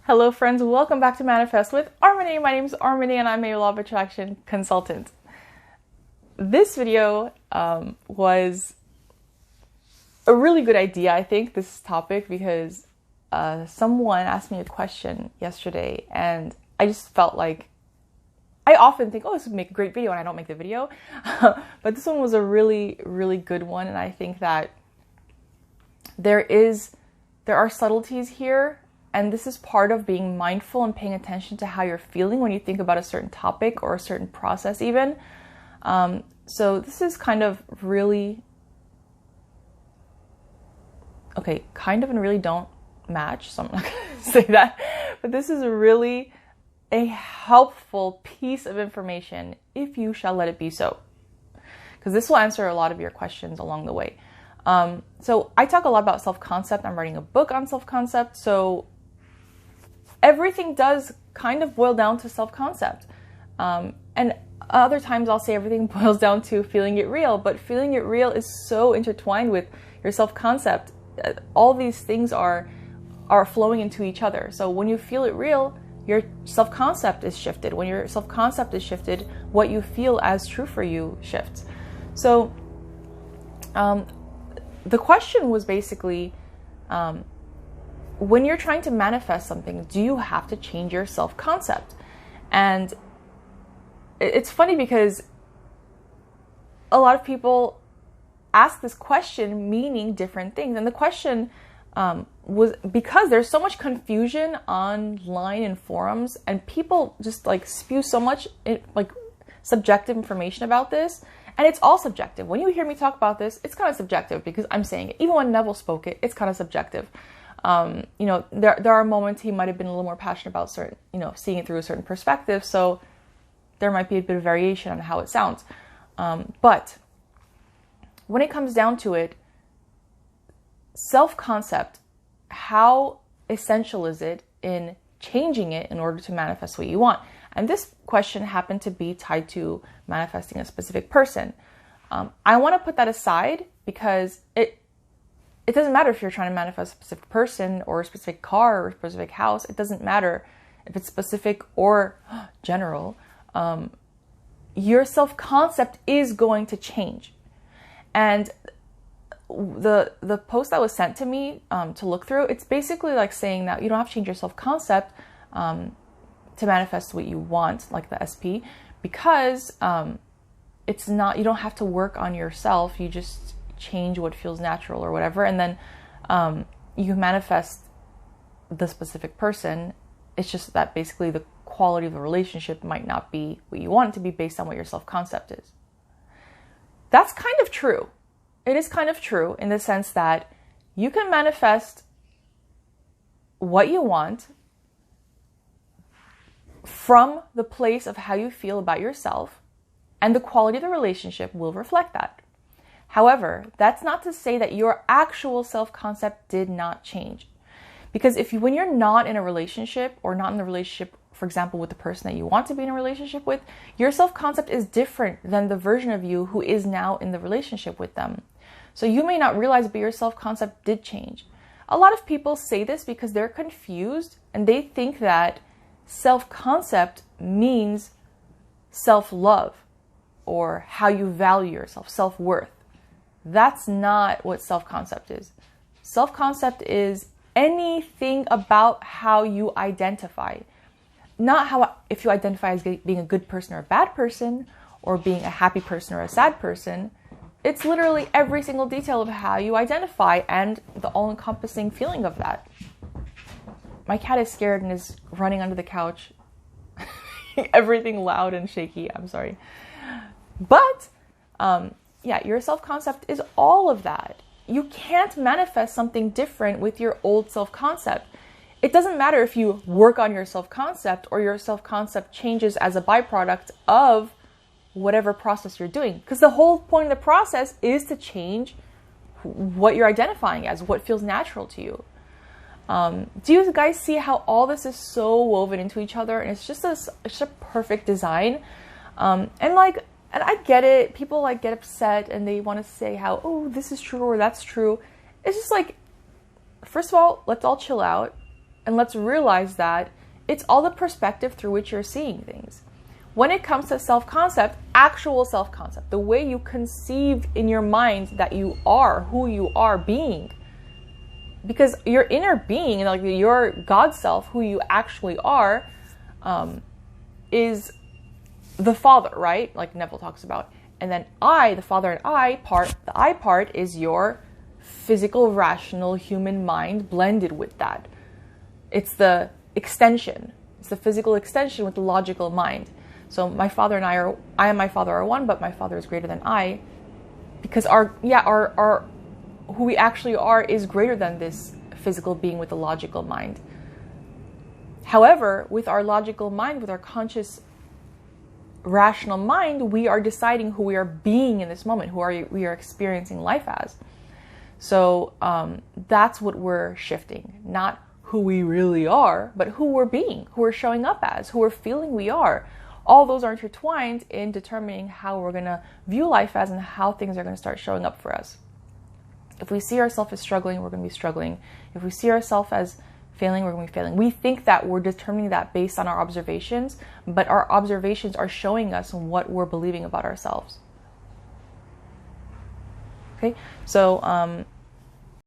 Hello friends, welcome back to Manifest with Armine. My name is Armine and I'm a law of attraction consultant. This video was a really good idea, I think, this topic, because someone asked me a question yesterday and I just felt like, I often think, oh, this would make a great video, and I don't make the video. But this one was a really, really good one, and I think that there are subtleties here. And this is part of being mindful and paying attention to how you're feeling when you think about a certain topic or a certain process even. So this is kind of really, okay, kind of and really don't match, so I'm not going to say that. But this is really a helpful piece of information if you shall let it be so. Because this will answer a lot of your questions along the way. So I talk a lot about self-concept. I'm writing a book on self-concept. So everything does kind of boil down to self-concept. And other times I'll say everything boils down to feeling it real, but feeling it real is so intertwined with your self-concept. All these things are flowing into each other. So when you feel it real, your self-concept is shifted. When your self-concept is shifted, what you feel as true for you shifts. So the question was basically, when you're trying to manifest something, do you have to change your self-concept? And it's funny because a lot of people ask this question meaning different things. And the question was because there's so much confusion online in forums, and people just like spew so much like subjective information about this. And it's all subjective. When you hear me talk about this, it's kind of subjective because I'm saying it. Even when Neville spoke it, it's kind of subjective. You know, there are moments he might have been a little more passionate about certain, you know, seeing it through a certain perspective. So there might be a bit of variation on how it sounds. But when it comes down to it, self-concept, how essential is it in changing it in order to manifest what you want? And this question happened to be tied to manifesting a specific person. I want to put that aside because it doesn't matter if you're trying to manifest a specific person or a specific car or a specific house. It doesn't matter if it's specific or general. Your self-concept is going to change. And the post that was sent to me to look through, it's basically like saying that you don't have to change your self-concept to manifest what you want, like the SP, because it's not, you don't have to work on yourself. You just change what feels natural or whatever, and then you manifest the specific person. It's just that basically the quality of the relationship might not be what you want it to be based on what your self-concept is. That's kind of true. It is kind of true in the sense that you can manifest what you want from the place of how you feel about yourself, and the quality of the relationship will reflect that. However, that's not to say that your actual self-concept did not change. Because when you're not in a relationship, or not in the relationship, for example, with the person that you want to be in a relationship with, your self-concept is different than the version of you who is now in the relationship with them. So you may not realize, but your self-concept did change. A lot of people say this because they're confused and they think that self-concept means self-love or how you value yourself, self-worth. That's not what self-concept is. Self-concept is anything about how you identify. Not how, if you identify as being a good person or a bad person, or being a happy person or a sad person. It's literally every single detail of how you identify and the all-encompassing feeling of that. My cat is scared and is running under the couch. Everything loud and shaky. I'm sorry. But, yeah, your self-concept is all of that. You can't manifest something different with your old self-concept. It doesn't matter if you work on your self-concept or your self-concept changes as a byproduct of whatever process you're doing. Because the whole point of the process is to change what you're identifying as, what feels natural to you. Do you guys see how all this is so woven into each other? And it's just a perfect design. And I get it. People like get upset and they want to say how, oh, this is true or that's true. It's just like, first of all, let's all chill out. And let's realize that it's all the perspective through which you're seeing things. When it comes to self-concept, actual self-concept, the way you conceive in your mind that you are, who you are being, because your inner being, like your God self, who you actually are, is the Father, right? Like Neville talks about. And then I, the Father and I part, the I part is your physical, rational, human mind blended with that. It's the extension. It's the physical extension with the logical mind. So my Father and I and my Father are one, but my Father is greater than I, because our who we actually are is greater than this physical being with the logical mind. However, with our logical mind, with our conscious, rational mind, we are deciding who we are being in this moment, we are experiencing life as. So that's what we're shifting, not who we really are, but who we're being, who we're showing up as, who we're feeling we are. All those are intertwined in determining how we're going to view life as and how things are going to start showing up for us. If we see ourselves as struggling, we're going to be struggling. If we see ourselves as failing, we're going to be failing. We think that we're determining that based on our observations, but our observations are showing us what we're believing about ourselves. Okay, so